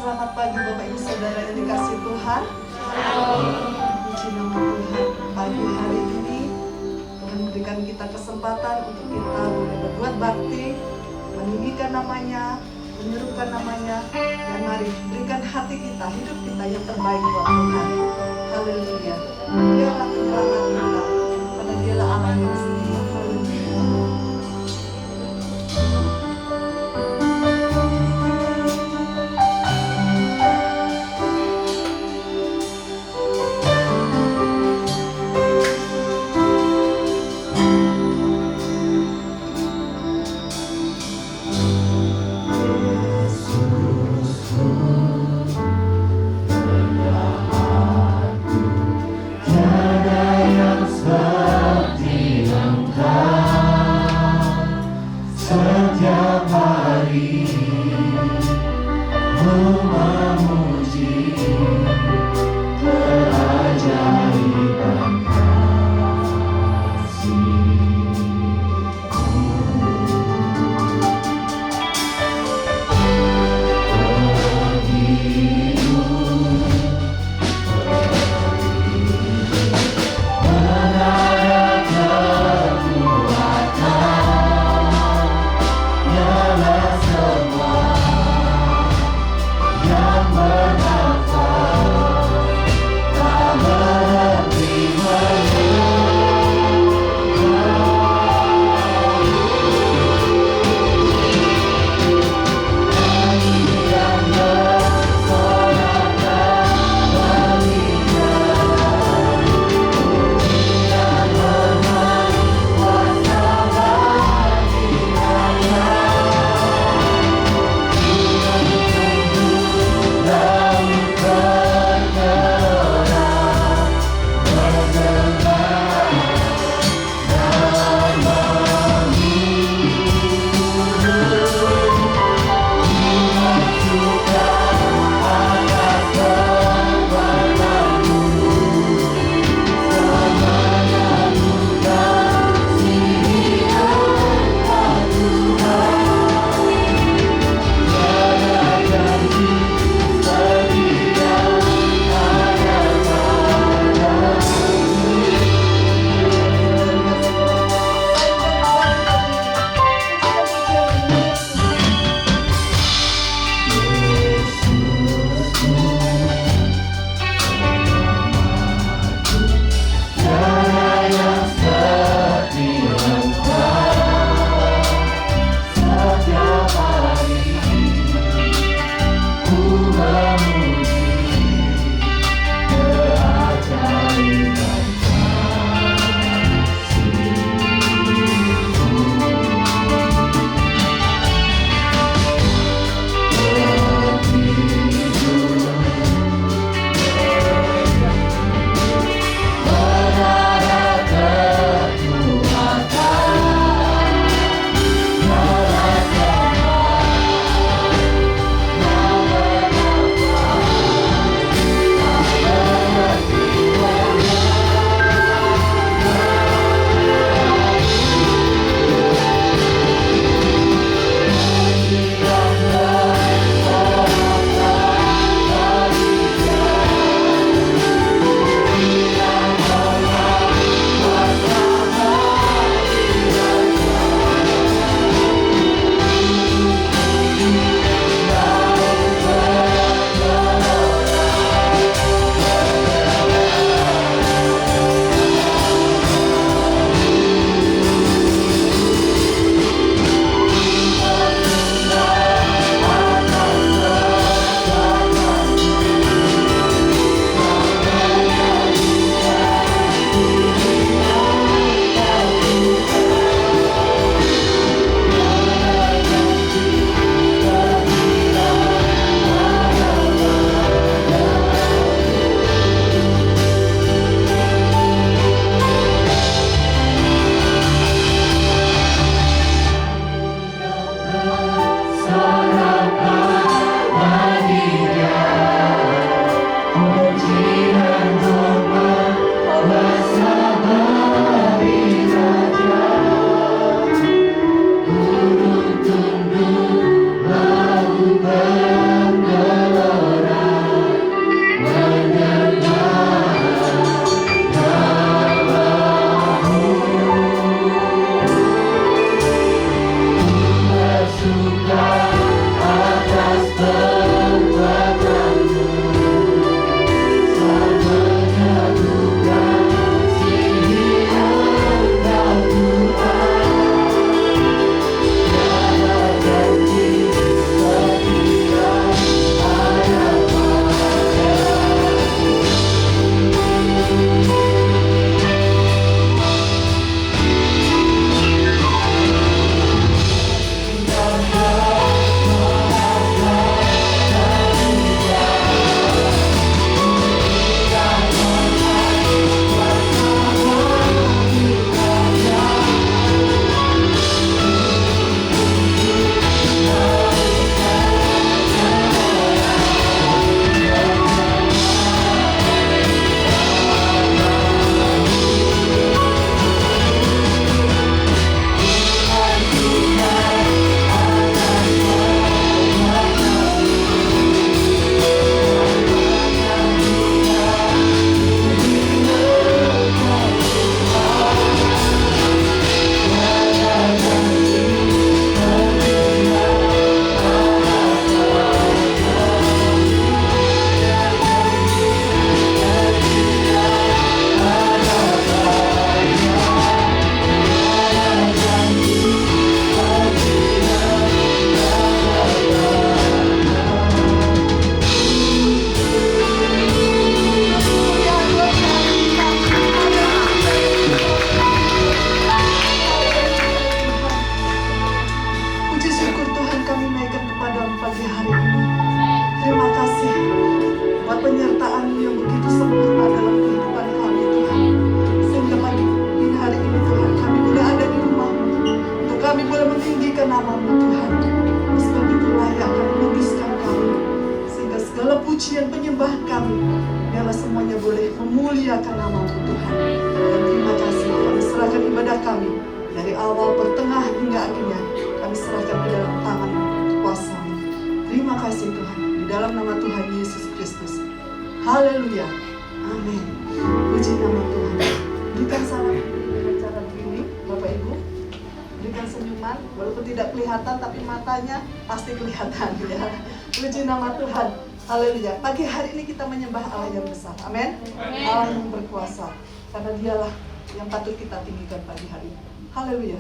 Selamat pagi Bapak Ibu Saudara yang dikasih Tuhan. Puji nama Tuhan. Pagi hari ini Tuhan memberikan kita kesempatan untuk kita boleh berbuat bakti, meninggikan namanya, menyerukan namanya, dan mari berikan hati kita, hidup kita yang terbaik buat Tuhan. Haleluya. Dialah penyelamat kita, karena Dialah Allah yang setia. Haleluya. Tiada yang seperti Engkau. pujian penyembahan kami, biarlah semuanya boleh memuliakan nama-Mu Tuhan. Dan terima kasih, kami serahkan ibadah kami dari awal, pertengah hingga akhirnya. Kami serahkan ke dalam tangan kuasa-Mu. Terima kasih Tuhan, di dalam nama Tuhan Yesus Kristus. Haleluya, amin. Puji nama Tuhan. Berikan salam dengan cara begini, Bapak Ibu. Berikan senyuman, walaupun tidak kelihatan, tapi matanya pasti kelihatan ya. Puji nama Tuhan. Haleluya. Pagi hari ini kita menyembah Allah yang besar. Amin. Allah yang berkuasa. Karena Dialah yang patut kita tinggikan pagi hari ini. Haleluya.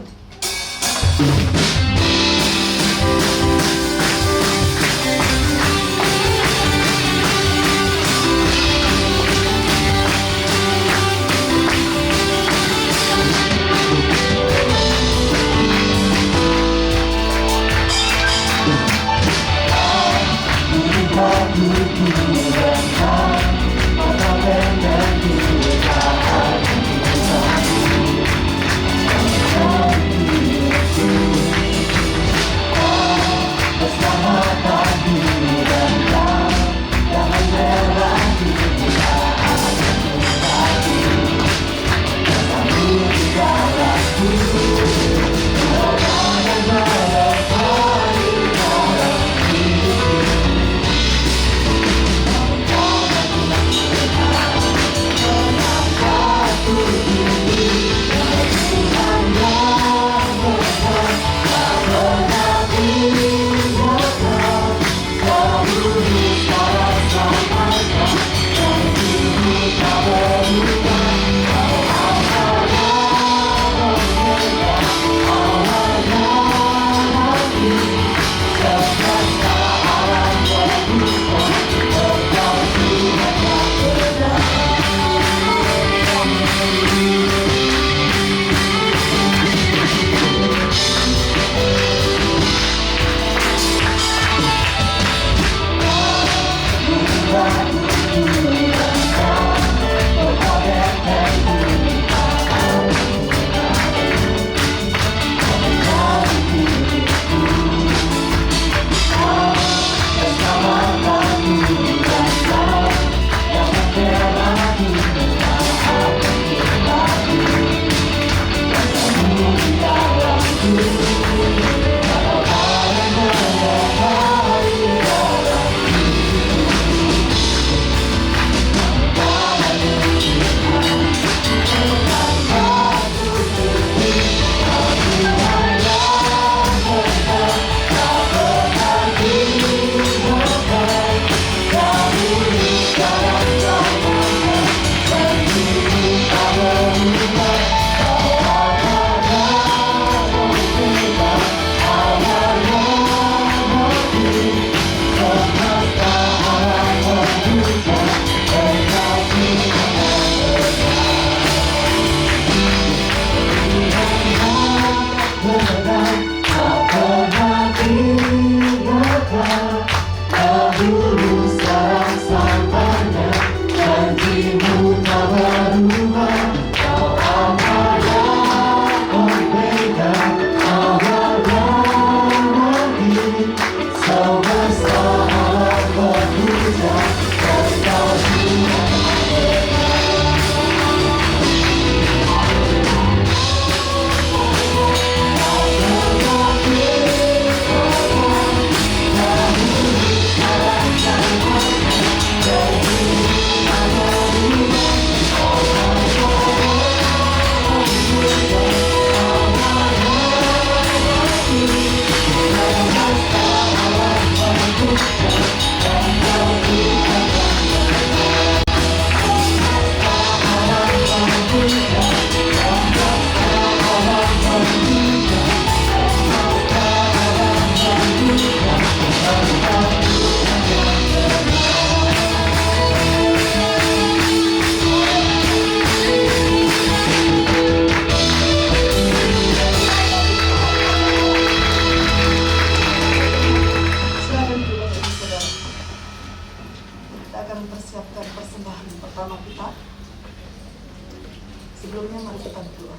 Sebelumnya mari kita berdoa.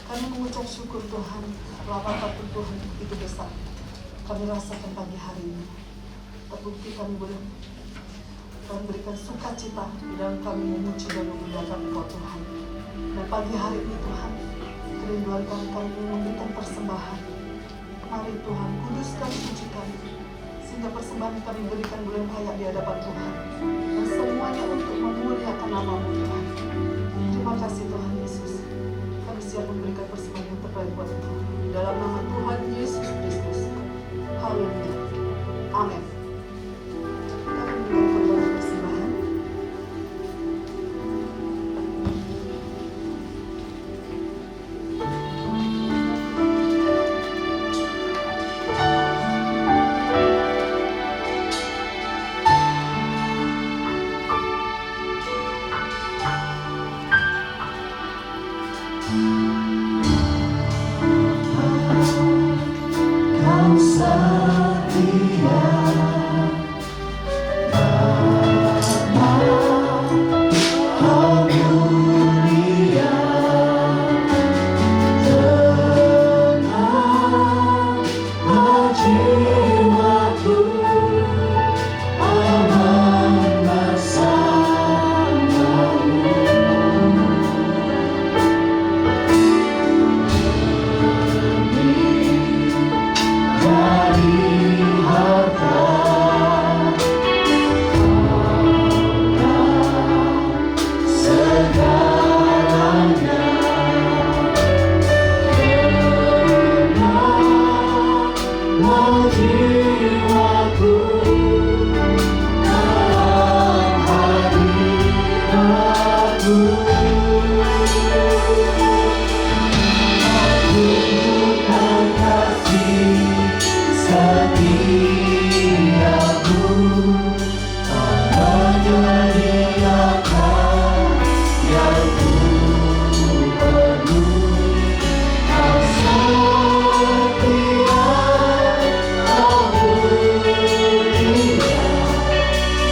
Kami mengucap syukur Tuhan, apapun Tuhan begitu besar kami rasakan pagi hari ini. terbukti kami boleh berikan sukacita di dalam kami memuji dan memuliakan Engkau Tuhan. Dan pagi hari ini Tuhan, kerinduan kami ingin memberikan persembahan. Mari Tuhan, kuduskan, sucikan, sehingga persembahan kami berikan boleh layak di hadapan Tuhan. Dan semuanya untuk memuliakan nama-Mu Tuhan. Terima kasih Tuhan Yesus. Kami siap memberikan persembahan yang terbaik buat Tuhan. Di dalam nama Tuhan Yesus Kristus. Haleluya. Amin. Kita akan mulai kembali persembahan. Kau setia, kau mulia, tenanglah jiwaku, aman bersamamu. Dari harta segalanya, kenanglah jiwaku dalam hadiratmu. Tunjukkan kasih setiamu, menyediakan yang ku perlu. Kau setia, kau mulia,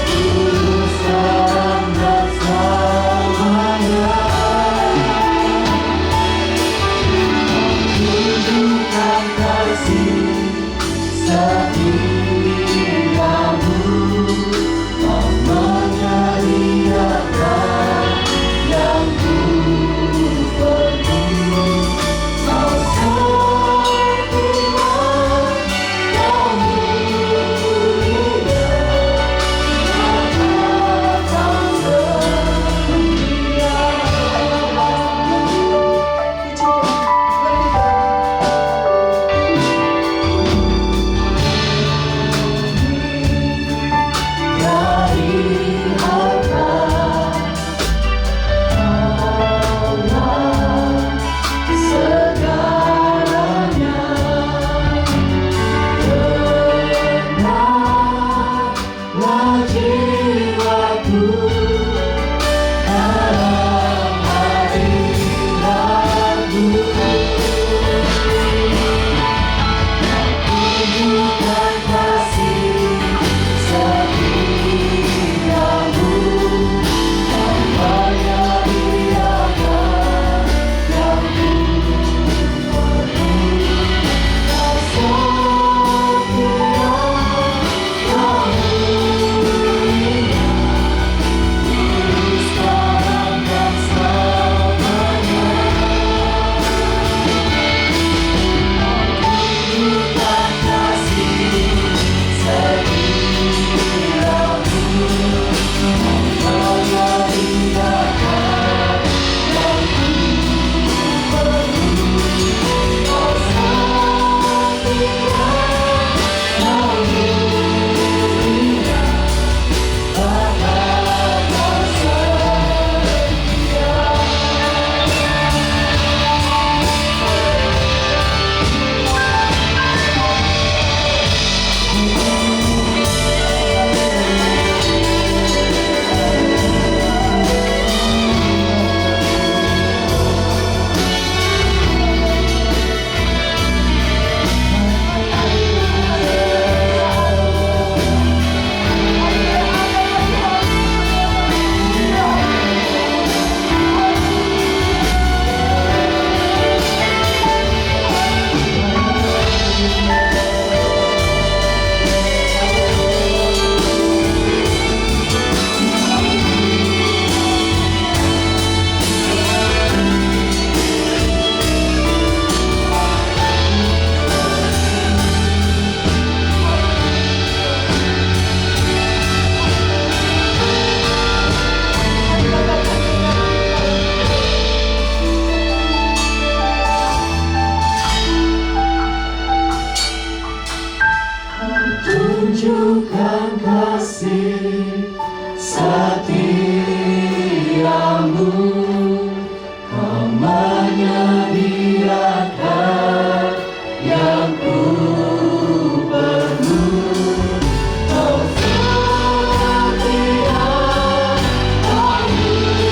tulus dan bersamanya. Tunjukkan kasih setiamu, tunjukkan kasih setiamu, kau menyediakan yang ku perlu. Kau setia, kau mulia,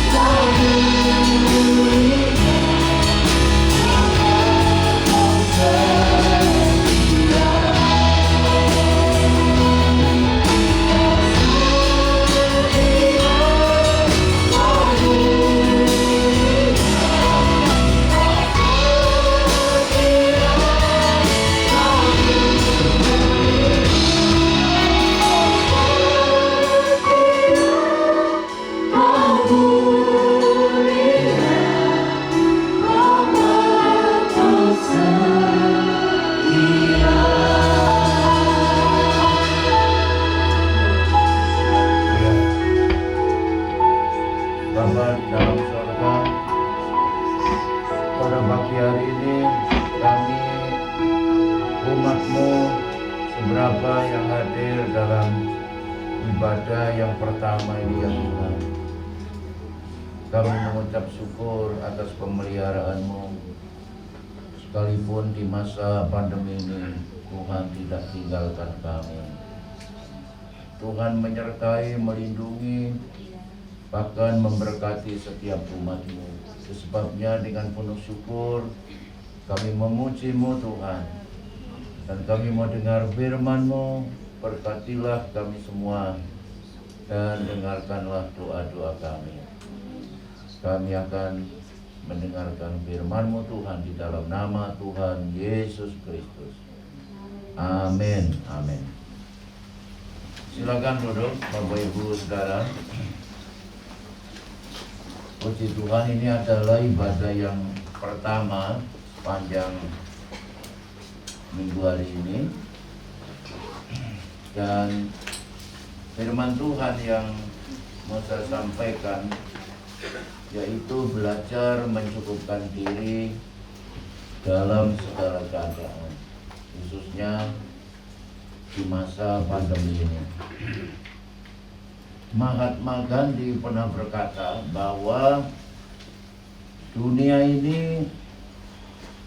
sampai selamanya. Bapa di dalam surga, pada pagi hari ini kami umat-Mu seberapa yang hadir dalam ibadah yang pertama ini ya Tuhan. Kami mengucap syukur atas pemeliharaan-Mu, sekalipun di masa pandemi ini Tuhan tidak tinggalkan kami. Tuhan menyertai, melindungi, bahkan memberkati setiap umat-Mu. Sebabnya dengan penuh syukur kami memuji-Mu Tuhan, dan kami mau dengar firman-Mu. Berkatilah kami semua dan dengarkanlah doa-doa kami. Kami akan mendengarkan firman-Mu Tuhan di dalam nama Tuhan Yesus Kristus. Amin. Amin. Silakan duduk Bapak Ibu Saudara. Puji Tuhan, ini adalah ibadah yang pertama sepanjang minggu hari ini. Dan firman Tuhan yang mau saya sampaikan yaitu belajar mencukupkan diri dalam segala keadaan, khususnya di masa pandemi ini. Mahatma Gandhi pernah berkata bahwa dunia ini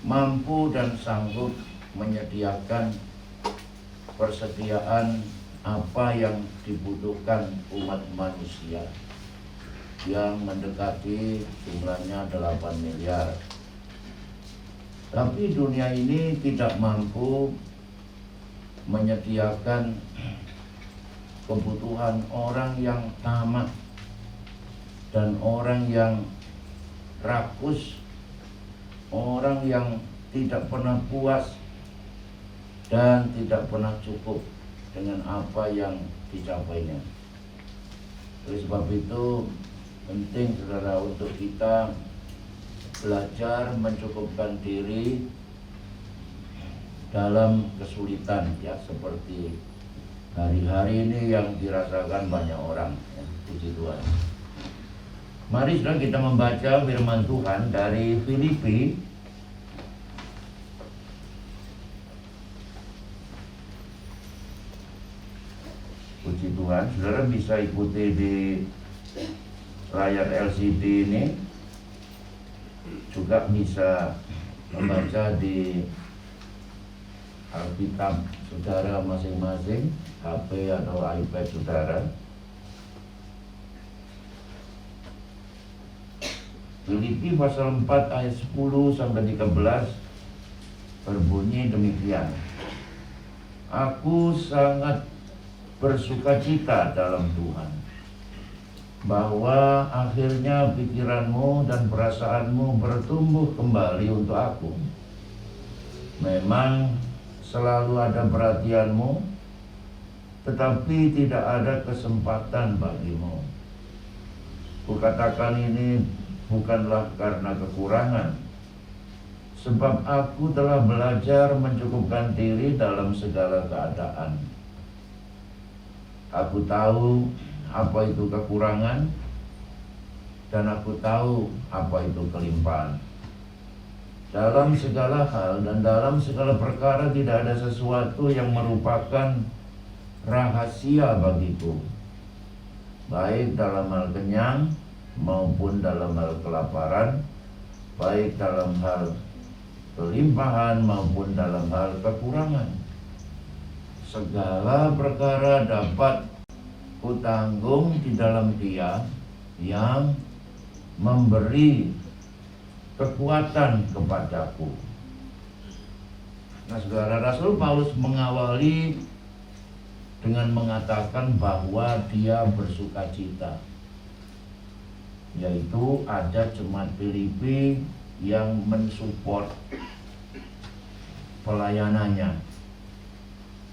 mampu dan sanggup menyediakan persediaan apa yang dibutuhkan umat manusia yang mendekati jumlahnya 8 miliar. Tapi dunia ini tidak mampu menyediakan kebutuhan orang yang tamak dan orang yang rakus, orang yang tidak pernah puas dan tidak pernah cukup dengan apa yang dicapainya. Oleh sebab itu penting saudara untuk kita belajar mencukupkan diri dalam kesulitan, ya, seperti hari-hari ini yang dirasakan banyak orang, ya. Puji Tuhan. Mari saudara kita membaca firman Tuhan dari Filipi Puji Tuhan, saudara bisa ikuti di layar LCD ini, juga bisa membaca di Alkitab saudara masing-masing, HP atau iPad saudara. Filipi pasal 4 ayat 10 sampai 13 berbunyi demikian. Aku sangat bersukacita dalam Tuhan, bahwa akhirnya pikiranmu dan perasaanmu bertumbuh kembali untuk aku. Memang selalu ada perhatianmu tetapi tidak ada kesempatan bagimu. Kukatakan ini bukanlah karena kekurangan, sebab aku telah belajar mencukupkan diri dalam segala keadaan. Aku tahu apa itu kekurangan, dan aku tahu apa itu kelimpahan. Dalam segala hal dan dalam segala perkara tidak ada sesuatu yang merupakan rahasia bagiku, baik dalam hal kenyang maupun dalam hal kelaparan, baik dalam hal kelimpahan maupun dalam hal kekurangan. Segala perkara dapat kutanggung di dalam Dia yang memberi kekuatan kepadaku. Nah, saudara, Rasul Paulus mengawali dengan mengatakan bahwa dia bersukacita, yaitu ada jemaat Filipi yang mensupport pelayanannya,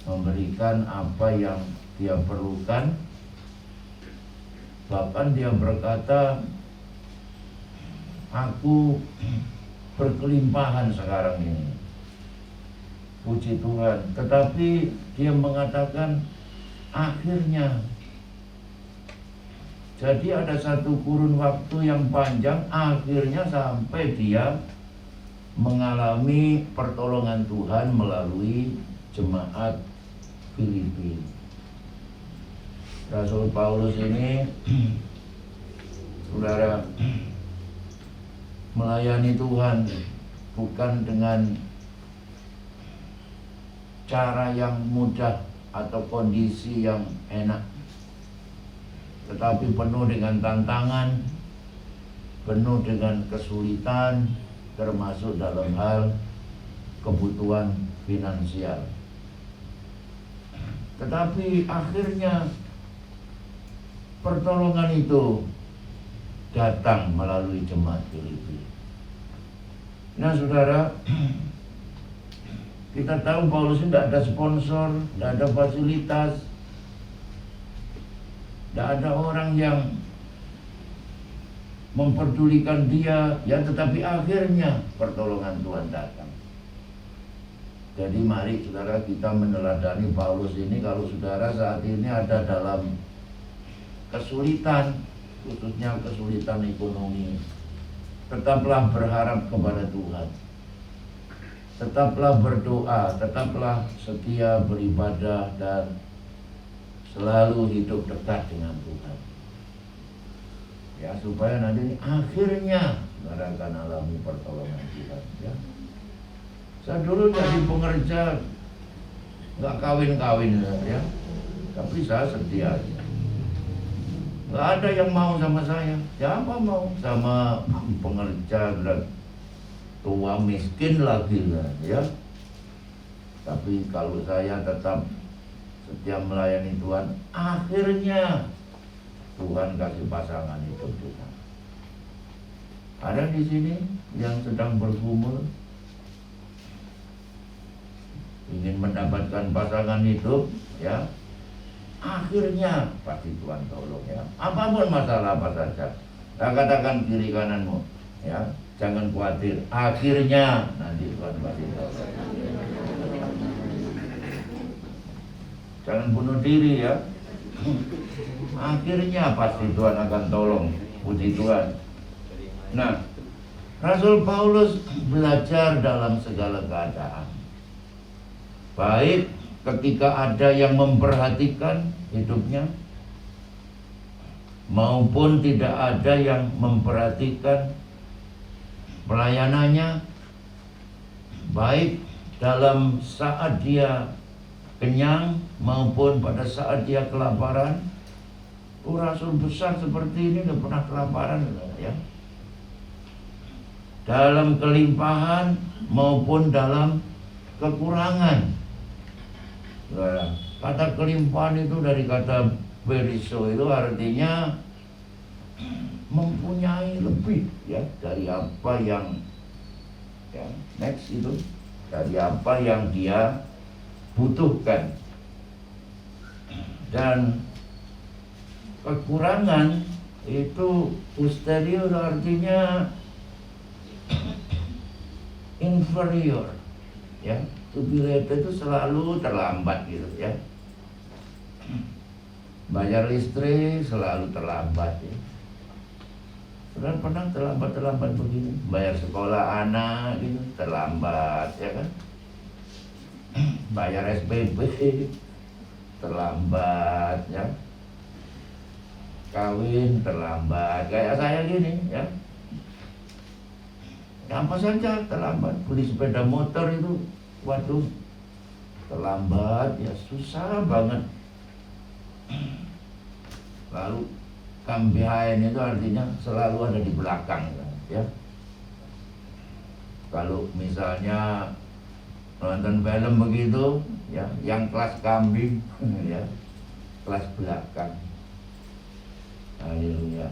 memberikan apa yang dia perlukan. Bahkan dia berkata, aku berkelimpahan sekarang ini, puji Tuhan. Tetapi dia mengatakan akhirnya. Jadi ada satu kurun waktu yang panjang, akhirnya sampai dia mengalami pertolongan Tuhan melalui jemaat Filipi. Rasul Paulus ini, saudara, melayani Tuhan bukan dengan cara yang mudah atau kondisi yang enak, tetapi penuh dengan tantangan, penuh dengan kesulitan, termasuk dalam hal kebutuhan finansial. Tetapi akhirnya pertolongan itu datang melalui jemaat Filipi. Nah, saudara, kita tahu Paulus ini tidak ada sponsor, tidak ada fasilitas, tidak ada orang yang memperdulikan dia, ya, tetapi akhirnya pertolongan Tuhan datang. Jadi mari saudara kita meneladani Paulus ini. Kalau saudara saat ini ada dalam kesulitan, khususnya kesulitan ekonomi, tetaplah berharap kepada Tuhan. Tetaplah berdoa, tetaplah setia beribadah dan selalu hidup dekat dengan Tuhan. Ya, supaya nanti akhirnya saudara akan alami pertolongan Tuhan, ya. Saya dulu jadi pengerja, nggak kawin-kawin, ya, tapi saya setia aja. Nggak ada yang mau sama saya. Siapa mau sama pengerja tua miskin lagi, ya. Tapi kalau saya tetap setia melayani Tuhan, akhirnya Tuhan kasih pasangan itu juga. Ada di sini yang sedang bergumul, ingin mendapatkan pasangan hidup, ya. Akhirnya pasti Tuhan tolong, ya. Apapun masalah apa saja, katakan kiri kananmu, ya, jangan khawatir. Akhirnya nanti Tuhan pasti tolong. Jangan bunuh diri, ya. Akhirnya pasti Tuhan akan tolong. Puji Tuhan. Nah, Rasul Paulus belajar dalam segala keadaan, baik ketika ada yang memperhatikan hidupnya maupun tidak ada yang memperhatikan pelayanannya, baik dalam saat dia kenyang maupun pada saat dia kelaparan. Rasul besar seperti ini tidak pernah kelaparan, ya. Dalam kelimpahan maupun dalam kekurangan. Nah, kata kelimpahan itu dari kata beriso, itu artinya mempunyai lebih, ya, dari apa yang, ya, next itu dari apa yang dia butuhkan. Dan kekurangan itu posterior artinya inferior, ya. To be late itu selalu terlambat gitu ya. Bayar listrik selalu terlambat ya. Sudah pernah terlambat begini? Bayar sekolah anak gitu terlambat ya kan? Bayar SPP terlambat ya. Kawin terlambat, kayak saya gini ya. Apa saja terlambat. Beli sepeda motor itu, waduh, terlambat ya, susah banget. Lalu come behind itu artinya selalu ada di belakang ya. Kalau misalnya nonton film begitu ya, yang kelas kambing ya, kelas belakang. Haleluya.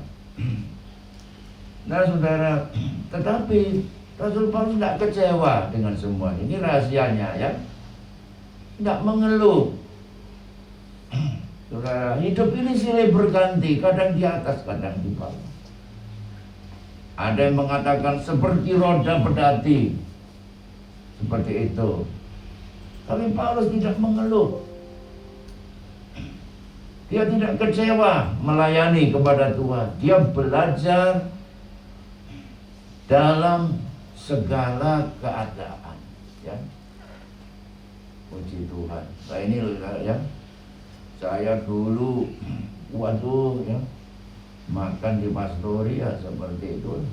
Nah saudara, tetapi Rasul Paulus tidak kecewa dengan semua ini, rahasianya ya. Tidak mengeluh. Saudara, hidup ini silih berganti, kadang di atas, kadang di bawah. Ada yang mengatakan seperti roda pedati, seperti itu. Tapi Paulus tidak mengeluh. Dia tidak kecewa melayani kepada Tuhan. Dia belajar dalam segala keadaan. Ya. Puji Tuhan. Nah ini loh ya. Saya dulu, waduh ya, makan di pastori ya seperti itu.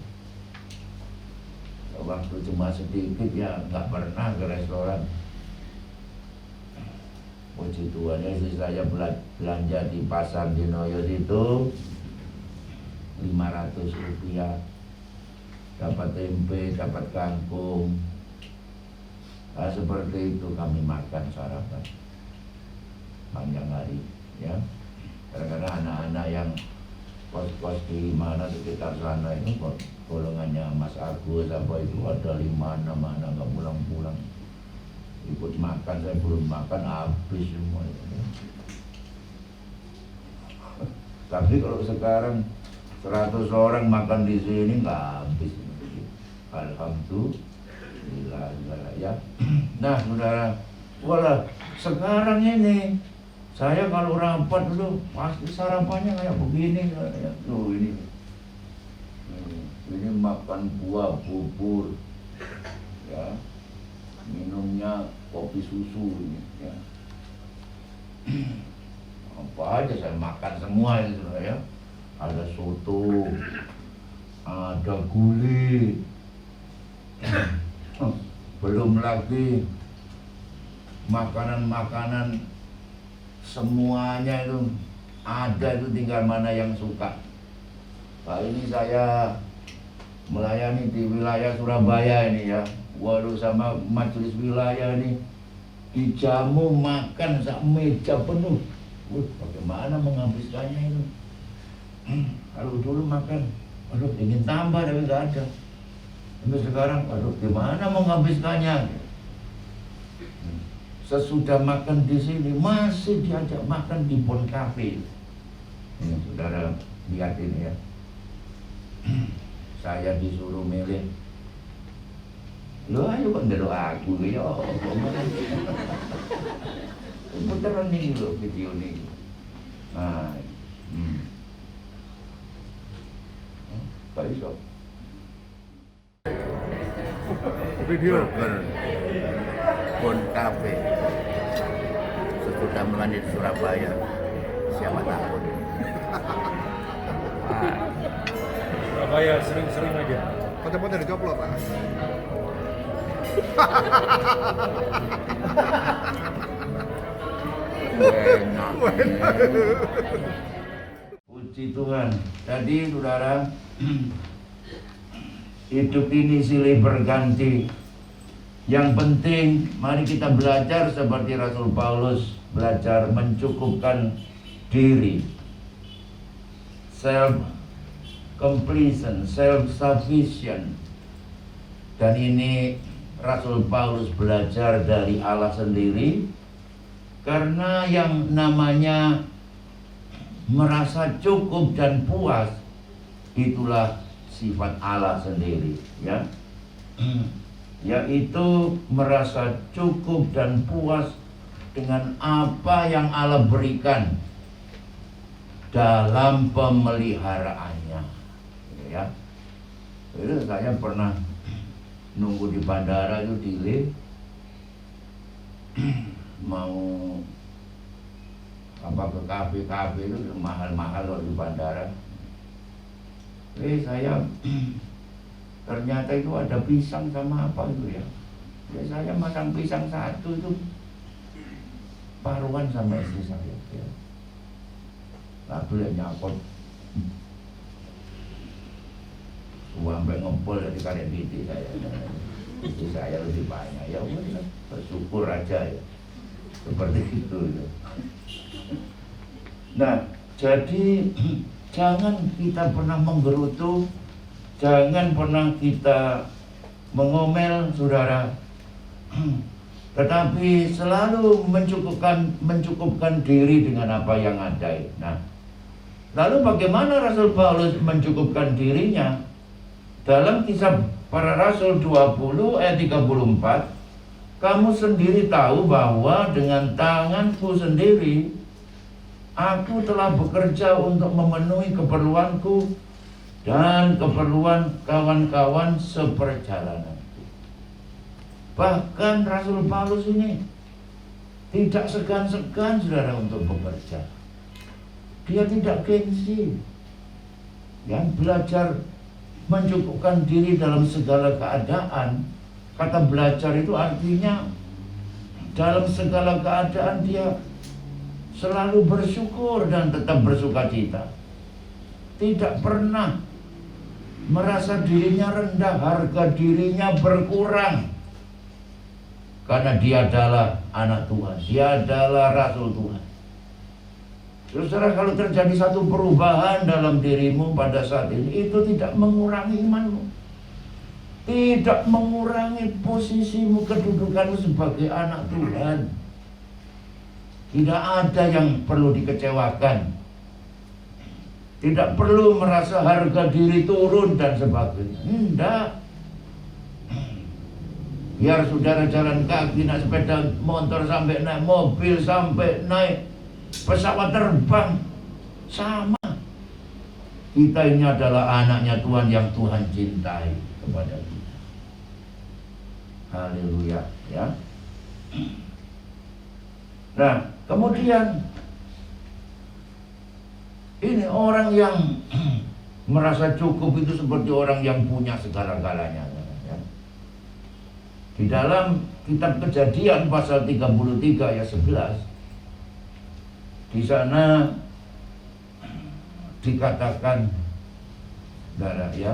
Waktu cuma sedikit ya, nggak pernah ke restoran. Puji Tuhan ya, saya belanja di pasar di Noyos itu 500 rupiah. Dapat tempe, dapat kangkung. Nah, seperti itu kami makan sarapan panjang hari ya. Kadang-kadang anak-anak yang kos-kos di mana sekitar sana itu golongannya Mas Agus apa itu ada 5-6 anak nggak pulang-pulang, ikut makan, saya belum makan habis semua ya. Tapi kalau sekarang 100 orang makan di sini nggak habis. Alhamdulillah ya. Nah saudara, walah sekarang ini saya kalau rapat dulu pasti sarapannya kayak begini ya. Tuh ini makan buah bubur ya, minumnya kopi susu ini ya. Apa aja saya makan semua itu ya. Ada soto, ada gulai, belum lagi makanan-makanan semuanya itu ada, itu tinggal mana yang suka. Nah ini saya melayani di wilayah Surabaya ini ya. Waduh, sama majelis wilayah ini dijamu makan sak meja penuh. Bagaimana menghabiskannya itu? Kalau dulu makan, aduh ingin tambah tapi nggak ada. Tapi sekarang, aduh gimana menghabiskannya? Sesudah makan di sini masih diajak makan di Bon Cafe. Ini saudara lihat ini ya. Saya disuruh milih. Lo ayo kok ndelok aku ya. Puteran nih lo video nih. Nah, Pak Iso. Video Bon Cafe sesudah melayani di Surabaya, siapa takut? Surabaya sering-sering aja. Foto-foto dicoplok Pak. Enak. Puji Tuhan. Jadi saudara, hidup ini silih berganti. Yang penting mari kita belajar seperti Rasul Paulus, belajar mencukupkan diri, self completion, self sufficient. Dan ini Rasul Paulus belajar dari Allah sendiri, karena yang namanya merasa cukup dan puas, itulah sifat Allah sendiri, ya. Yaitu merasa cukup dan puas dengan apa yang Allah berikan dalam pemeliharaannya, ya. Itu saya pernah nunggu di bandara itu delay, mau ke kafe itu mahal-mahal loh di bandara. Saya ternyata itu ada pisang sama apa itu ya. Saya masang pisang satu itu paruan sama istri saya. Ya. Lalu dia nyakot sampai ngempol dari karet titik saya. Istri saya lebih banyak. Ya udah, bersyukur aja ya. Seperti itu ya. Nah, jadi jangan kita pernah menggerutu, jangan pernah kita mengomel, saudara. Tetapi selalu mencukupkan diri dengan apa yang ada. Nah, lalu bagaimana Rasul Paulus mencukupkan dirinya? Dalam Kisah Para Rasul 20 ayat 34, kamu sendiri tahu bahwa dengan tanganku sendiri aku telah bekerja untuk memenuhi keperluanku dan keperluan kawan-kawan seperjalananku. Bahkan Rasul Paulus ini tidak segan-segan, saudara, untuk bekerja. Dia tidak gengsi. Yang belajar mencukupkan diri dalam segala keadaan. Kata belajar itu artinya dalam segala keadaan dia selalu bersyukur dan tetap bersukacita. Tidak pernah merasa dirinya rendah, harga dirinya berkurang. Karena dia adalah anak Tuhan, dia adalah rasul Tuhan. Saudara, kalau terjadi satu perubahan dalam dirimu pada saat ini, itu tidak mengurangi imanmu, tidak mengurangi posisimu, kedudukanmu sebagai anak Tuhan. Tidak ada yang perlu dikecewakan, tidak perlu merasa harga diri turun dan sebagainya. Tidak. Biar saudara jalan kaki, naik sepeda motor, sampai naik mobil, sampai naik pesawat terbang, sama. Kita ini adalah anaknya Tuhan yang Tuhan cintai kepada kita. Haleluya, ya. Nah, kemudian ini orang yang merasa cukup itu seperti orang yang punya segala-galanya. Ya. Di dalam kitab Kejadian pasal 33 ayat 11, di sana dikatakan, ya,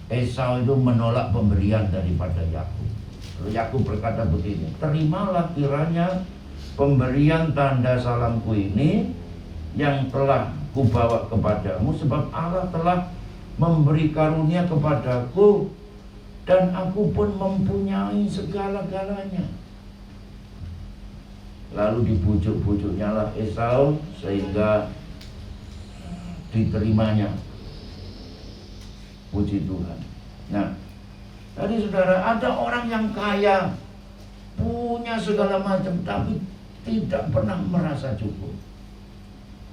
Esau itu menolak pemberian daripada Yakub. Lalu Yakub berkata begini, terimalah kiranya pemberian tanda salamku ini yang telah kubawa kepadamu, sebab Allah telah memberi karunia kepadaku dan aku pun mempunyai segala-galanya. Lalu dibujuk-bujuknya lah Esau sehingga diterimanya. Puji Tuhan. Nah, tadi saudara, ada orang yang kaya, punya segala macam, tapi tidak pernah merasa cukup,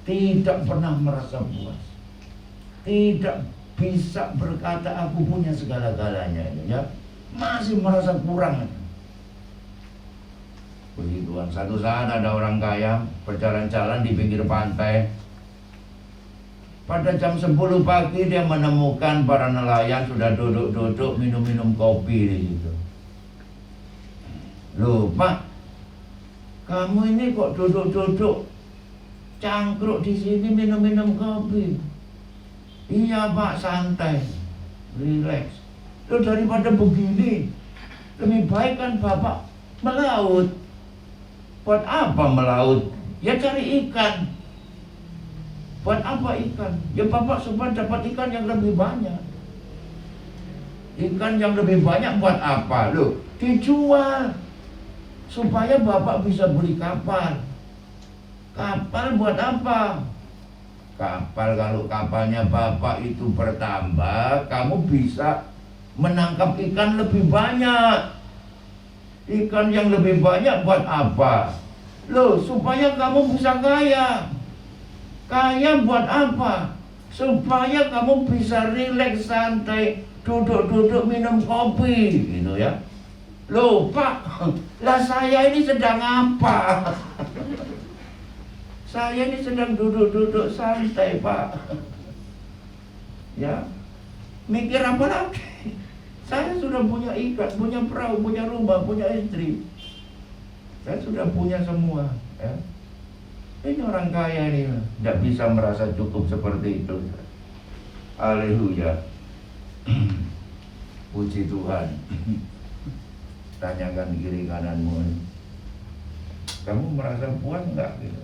tidak pernah merasa puas, tidak bisa berkata aku punya segala-galanya, ya, masih merasa kurang. Puji Tuhan. Satu saat ada orang kaya berjalan-jalan di pinggir pantai. Pada jam 10 pagi dia menemukan para nelayan sudah duduk-duduk minum-minum kopi di situ. Loh, Pak, kamu ini kok duduk-duduk cangkruk di sini minum-minum kopi? Iya, Pak, santai, relax. Loh, daripada begini, lebih baik kan Bapak melaut. Buat apa melaut? Ya cari ikan. Buat apa ikan? Ya Bapak supaya dapat ikan yang lebih banyak. Ikan yang lebih banyak buat apa? Loh, dijual supaya Bapak bisa beli kapal. Kapal buat apa? Kapal, kalau kapalnya Bapak itu bertambah, kamu bisa menangkap ikan lebih banyak. Ikan yang lebih banyak buat apa? Loh, supaya kamu bisa kaya. Kaya buat apa? Supaya kamu bisa rileks, santai, duduk-duduk minum kopi, gitu ya. Loh Pak, lah saya ini sedang apa? Saya ini sedang duduk-duduk santai Pak. Ya, mikir apa lagi? Saya sudah punya ikan, punya perahu, punya rumah, punya istri. Saya sudah punya semua. Ya. Ini orang kaya ini tidak bisa merasa cukup seperti itu. Haleluya. Puji Tuhan. Tanyakan kiri kananmu, kamu merasa puas enggak gitu?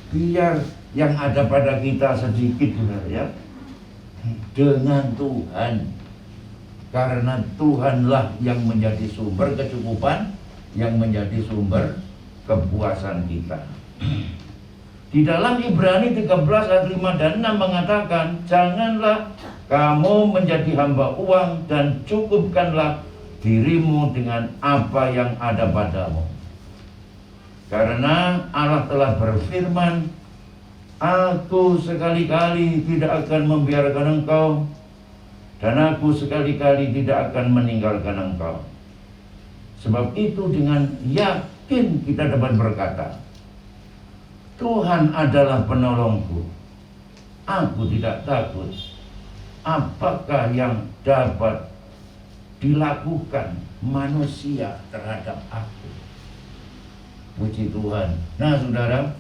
Biar yang ada pada kita sedikit ya, dengan Tuhan, karena Tuhanlah yang menjadi sumber kecukupan, yang menjadi sumber kepuasan kita. Di dalam Ibrani 13 ayat 5 dan 6 mengatakan, janganlah kamu menjadi hamba uang dan cukupkanlah dirimu dengan apa yang ada padamu. Karena Allah telah berfirman, aku sekali-kali tidak akan membiarkan engkau, dan aku sekali-kali tidak akan meninggalkan engkau. Sebab itu dengan yakin kita dapat berkata, Tuhan adalah penolongku, aku tidak takut. Apakah yang dapat dilakukan manusia terhadap aku? Puji Tuhan. Nah saudara,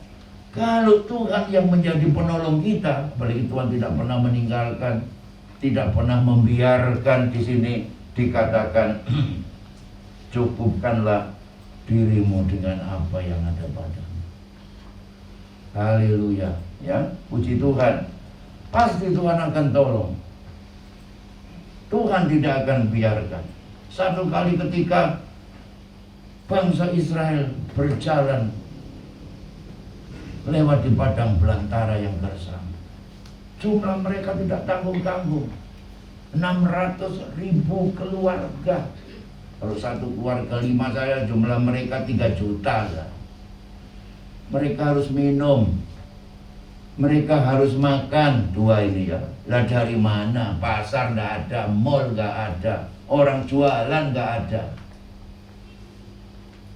kalau Tuhan yang menjadi penolong kita, apalagi Tuhan tidak pernah meninggalkan, tidak pernah membiarkan, di sini dikatakan cukupkanlah dirimu dengan apa yang ada padamu. Haleluya, ya, puji Tuhan. Pasti Tuhan akan tolong. Tuhan tidak akan biarkan. Satu kali ketika bangsa Israel berjalan lewat di padang belantara yang gersang, jumlah mereka tidak tanggung-tanggung, 600.000 keluarga. Kalau satu keluarga 5 saya, jumlah mereka 3 juta. Mereka harus minum, mereka harus makan, 2 ini ya. Lah dari mana? Pasar nggak ada, mall nggak ada, orang jualan nggak ada.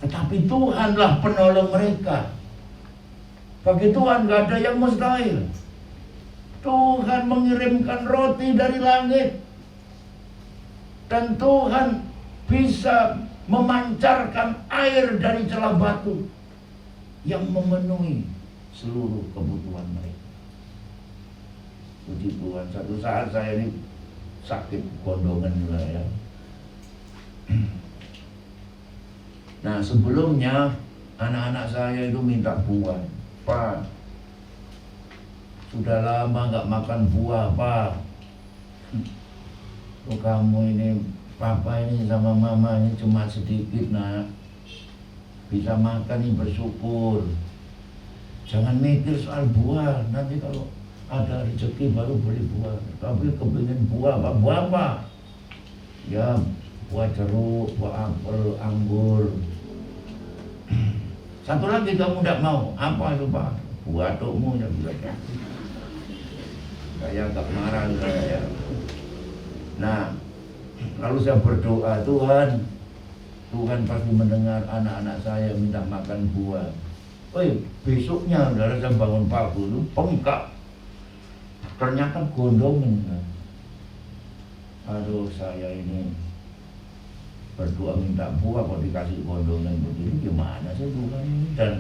Tetapi Tuhanlah penolong mereka. Bagi Tuhan nggak ada yang mustahil. Tuhan mengirimkan roti dari langit, dan Tuhan bisa memancarkan air dari celah batu yang memenuhi seluruh kebutuhan mereka. Puji Tuhan. Satu saat saya ini sakit gondongan juga ya. Nah sebelumnya anak-anak saya itu minta buah. Pak, sudah lama nggak makan buah Pak. Oh, kamu ini, Papa ini sama Mama ini cuma sedikit nak. Bisa makan ini bersyukur. Jangan mikir soal buah. Nanti kalau ada rezeki baru beli buah. Tapi kepingin buah, Pak. Buah apa? Ya buah jeruk, buah apel, anggur. Satu lagi kamu tidak mau. Apa itu Pak? Buah tukmu ya bilang. Saya agak marah saya. Nah, lalu saya berdoa, Tuhan pasti mendengar anak-anak saya minta makan buah. Besoknya saudara saya bangun pagi itu bengkak. Ternyata gondongan. Aduh, saya ini berdoa minta buah kok dikasih gondongan begini, gimana sih Tuhan ini? Dan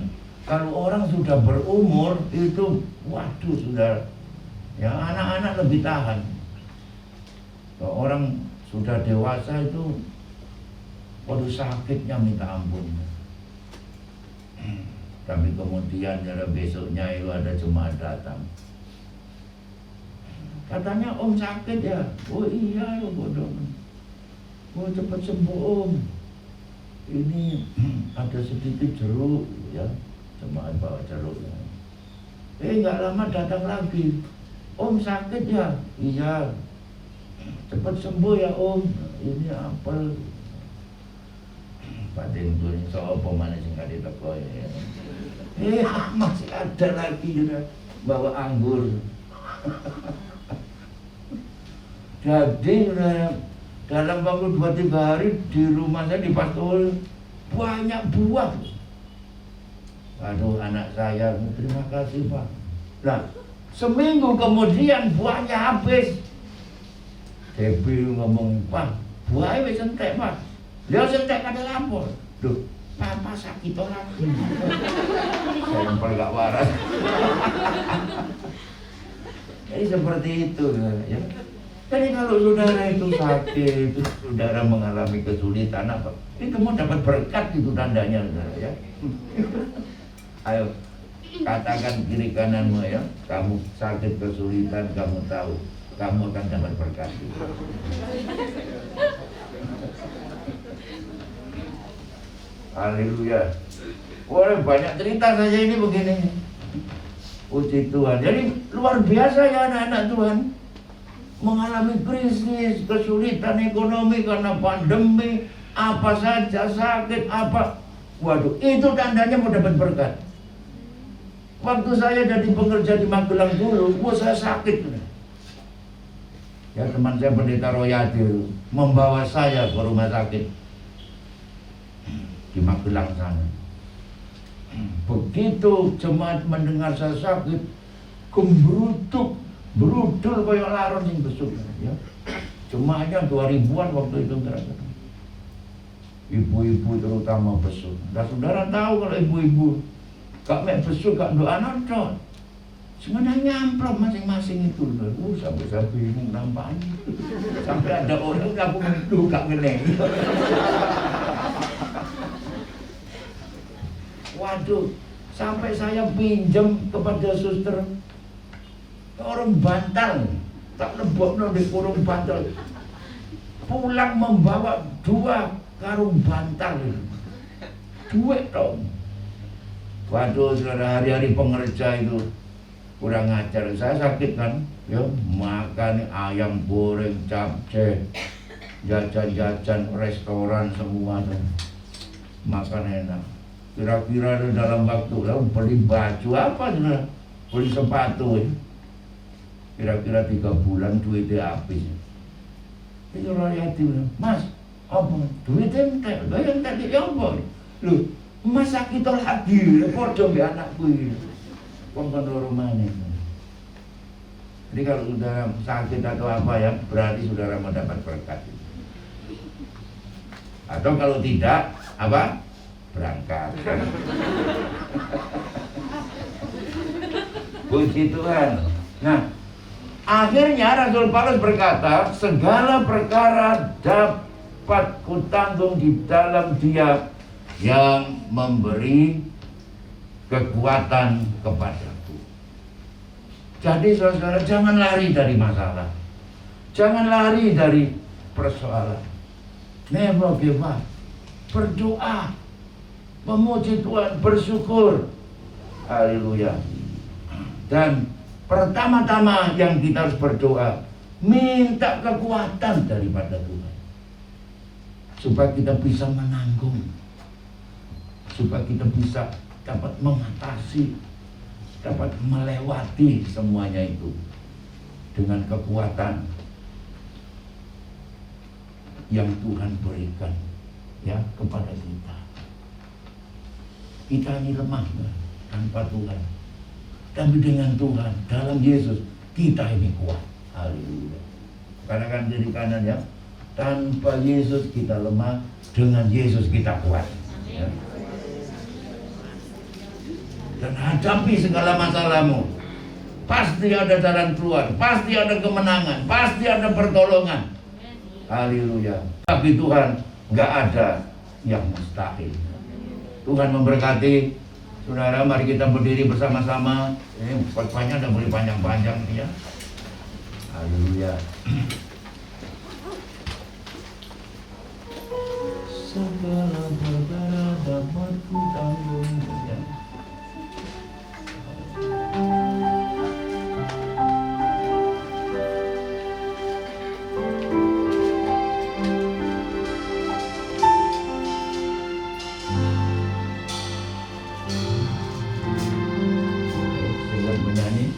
kalau orang sudah berumur itu, waduh sudah, ya anak-anak lebih tahan. Kalau orang sudah dewasa itu, waduh sakitnya minta ampun. Tapi kemudian besoknya itu ada jemaat datang. Katanya Om sakit ya. Oh iya ya bodoh. Oh cepat sembuh Om. ini ada sedikit jeruk ya, jemaat bawa jeruknya. Nggak lama datang lagi, Om sakit ya? Iya. Cepat sembuh ya Om, ini apel. Batin gue ini soal pemana sih nggak diteko ya. Masih ada lagi juga bawa anggur. Jadi dalam waktu 2-3 hari di rumah saya di Pastor banyak buah. Aduh anak saya, terima kasih Pak. Nah, seminggu kemudian buahnya habis. Debil ngomong, Pak, buahnya wis entek Pak. Dia entek kada lapor. Duh, Papa sakit lagi. Saya empel gak waras. Jadi seperti itu ya. Jadi kalau saudara itu sakit, saudara mengalami kesulitan apa, ini kamu dapat berkat itu tandanya saudara ya. Ayo katakan kiri kananmu ya, kamu sakit kesulitan, kamu tahu, kamu akan dapat berkat. Haleluya. Wah banyak cerita saja ini begini. Puji Tuhan. Jadi luar biasa ya anak-anak Tuhan. Mengalami krisis, kesulitan ekonomi karena pandemi, apa saja sakit, apa. Waduh, itu tandanya mau dapat berkat. Waktu saya jadi pengerja di Magelang dulu, saya sakit. Ya teman saya pendeta Royadi membawa saya ke rumah sakit di Magelang sana. Begitu jemaat mendengar saya sakit, gembrutuk, berudul kayak laron yang besuk ya. Jemaahnya 2000-an waktu itu terakhir. Ibu-ibu terutama besuk. Dan saudara tahu kalau ibu-ibu gak mek besuk, gak doa nonton. Sebenarnya nyamplok masing-masing itu. Sampai saya bingung nampaknya. Sampai ada orang aku menduh gak ngeneng. Waduh, sampai saya pinjam kepada suster orang bantal, tak lebokno di kurung bantal. Pulang membawa 2 karung bantal. Duit dong. Waduh, saudara, hari-hari pengerja itu kurang ajar. Saya sakit kan, ya makan ayam goreng, capcay, jajan-jajan restoran semua tuh. Makan enak. Kira-kira dalam waktu beli baju apa saudara? Beli sepatu ya. Kira-kira 3 bulan duitnya habis. Itu rakyat bilang, Mas, apa? Duitnya entek, yang tadi apa? Loh, Mas sakit lagi, podo be anakku ini. Pengkono rumahnya. Jadi kalau saudara sakit atau apa ya, berarti saudara mendapat berkat. Atau kalau tidak, apa? Berangkat. Puji Tuhan. Nah, akhirnya Rasul Paulus berkata, segala perkara dapat kutanggung di dalam Dia yang memberi kekuatan kepadaku. Jadi saudara, jangan lari dari masalah. Jangan lari dari persoalan. Never give up. Berdoa, memuji Tuhan, bersyukur. Haleluya. Dan pertama-tama yang kita harus berdoa, minta kekuatan daripada Tuhan, supaya kita bisa menanggung, supaya kita bisa dapat mengatasi, dapat melewati semuanya itu dengan kekuatan yang Tuhan berikan ya kepada kita. Kita ini lemah tanpa Tuhan, tapi dengan Tuhan dalam Yesus kita ini kuat. Haleluya. Katakan diri kanan ya, tanpa Yesus kita lemah, dengan Yesus kita kuat ya. Dan hadapi segala masalahmu, pasti ada jalan keluar, pasti ada kemenangan, pasti ada pertolongan. Haleluya. Bagi Tuhan nggak ada yang mustahil. Tuhan memberkati. Saudara, mari kita berdiri bersama-sama. Ini khotbahnya udah boleh panjang-panjang ya. Haleluya. Segala dapat ku tanggung. Ya. Silakan menyanyi.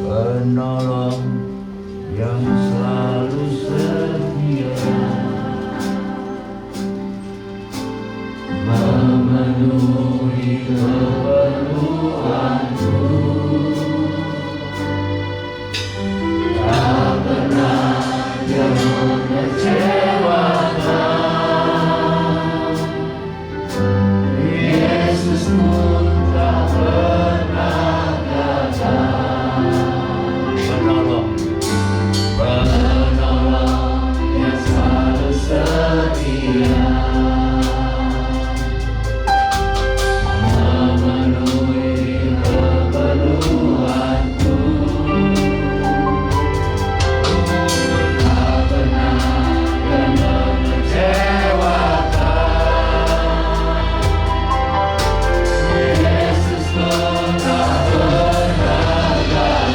Penolong yang selalu setia, memenuhi keperluanku, tak pernah dia mengecewakan. Yesus pun tak pernah gagal. Penolong yang selalu setia, memenuhi keperluanku, tak pernah dia mengecewakan. Yesus pun tak pernah gagal.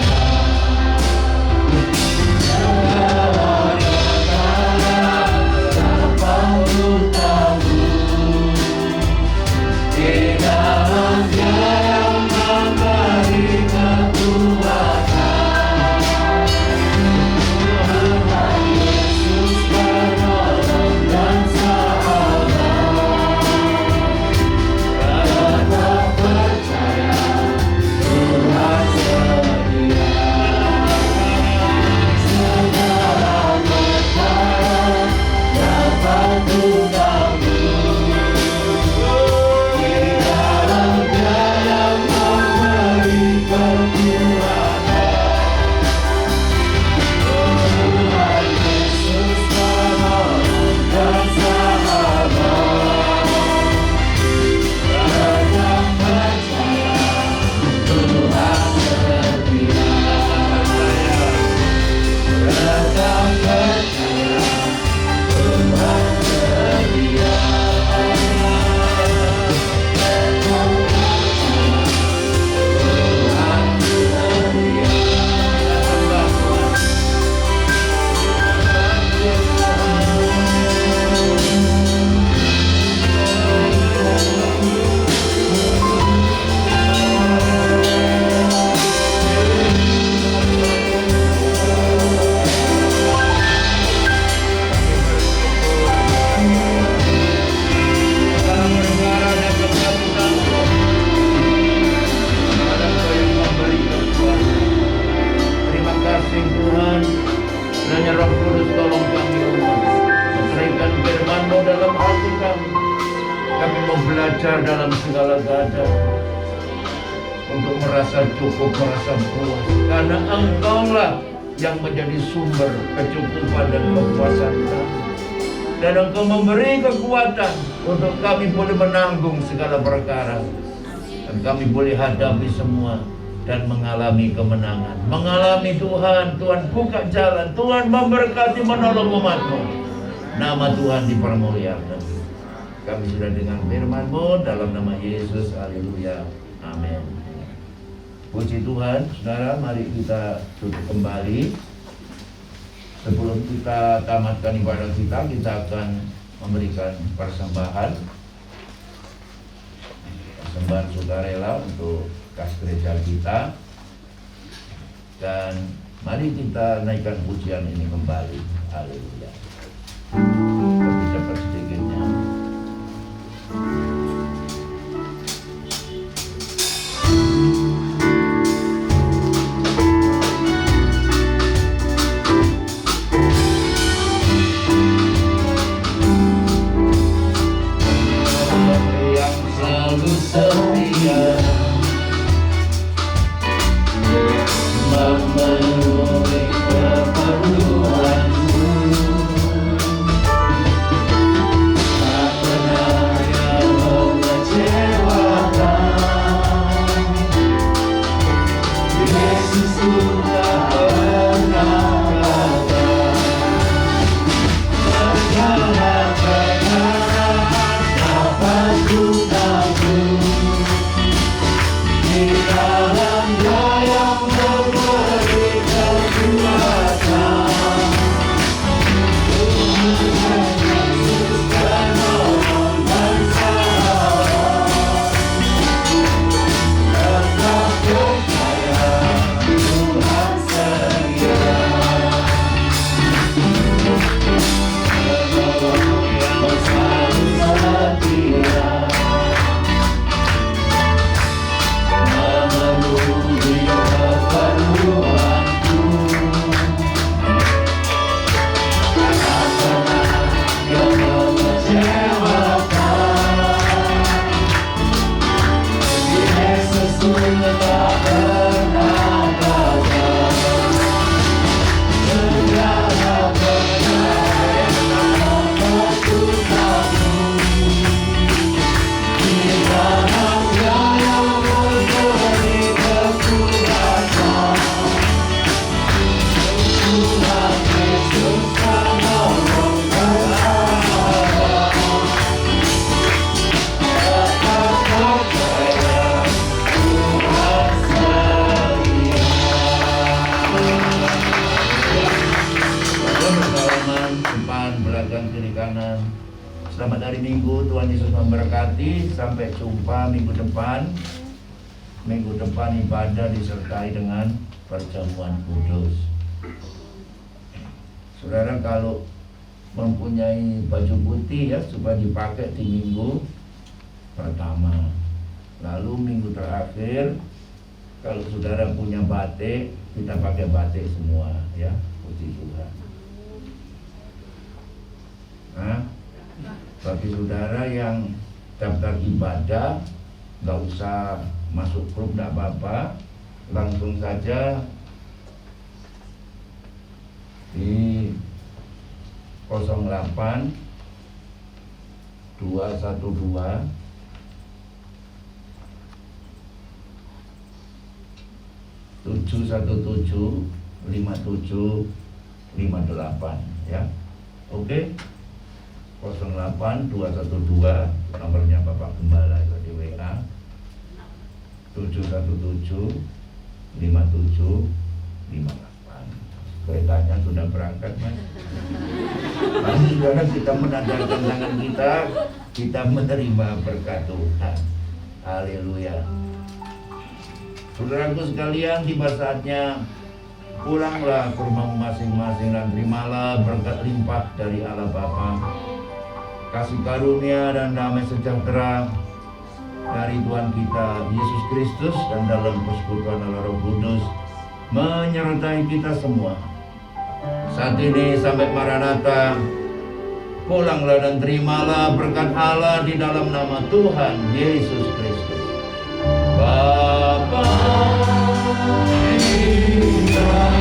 Belajar dalam segala keadaan untuk merasa cukup, merasa puas, karena Engkaulah yang menjadi sumber kecukupan dan kepuasan kami, dan Engkau memberi kekuatan untuk kami boleh menanggung segala perkara, dan kami boleh hadapi semua dan mengalami kemenangan. Mengalami Tuhan buka jalan, Tuhan memberkati, menolong umat-Mu. Nama Tuhan dipermuliakan. Kami sudah dengar firman-Mu dalam nama Yesus, haleluya, amin. Puji Tuhan, saudara, mari kita duduk kembali. Sebelum kita tamatkan ibadah kita akan memberikan persembahan sukarela untuk kas gereja kita. Dan mari kita naikkan pujian ini kembali, haleluya. Lebih cepat sedikitnya. Yang selalu setia, memenuhi keperluanku, tak pernah yang mengecewakan. Yesus sudah pernah gagal. Segala perkara Minggu. Tuhan Yesus memberkati. Sampai jumpa minggu depan. Minggu depan ibadah disertai dengan perjamuan kudus. Saudara kalau mempunyai baju putih ya supaya dipakai di minggu pertama. Lalu minggu terakhir kalau saudara punya batik, kita pakai batik semua ya. Puji Tuhan. Nah, bagi saudara yang daftar ibadah, nggak usah masuk grup, nggak apa-apa, langsung saja di 08 212 717 5758 ya. Oke. 08 212 nomornya Bapak Gembala itu di WA 717 5758. Keretanya sudah berangkat, Mas. Mari sekarang kita menadahkan tangan kita menerima berkat Tuhan. Haleluya. Saudaraku sekalian, tiba saatnya pulanglah ke rumahmu masing-masing dan terimalah berkat limpah dari Allah Bapa, kasih karunia dan damai sejahtera dari Tuhan kita Yesus Kristus dan dalam persekutuan Allah Roh Kudus menyertai kita semua. Saat ini sampai Maranatha, pulanglah dan terimalah berkat Allah di dalam nama Tuhan Yesus Kristus. Bapa kita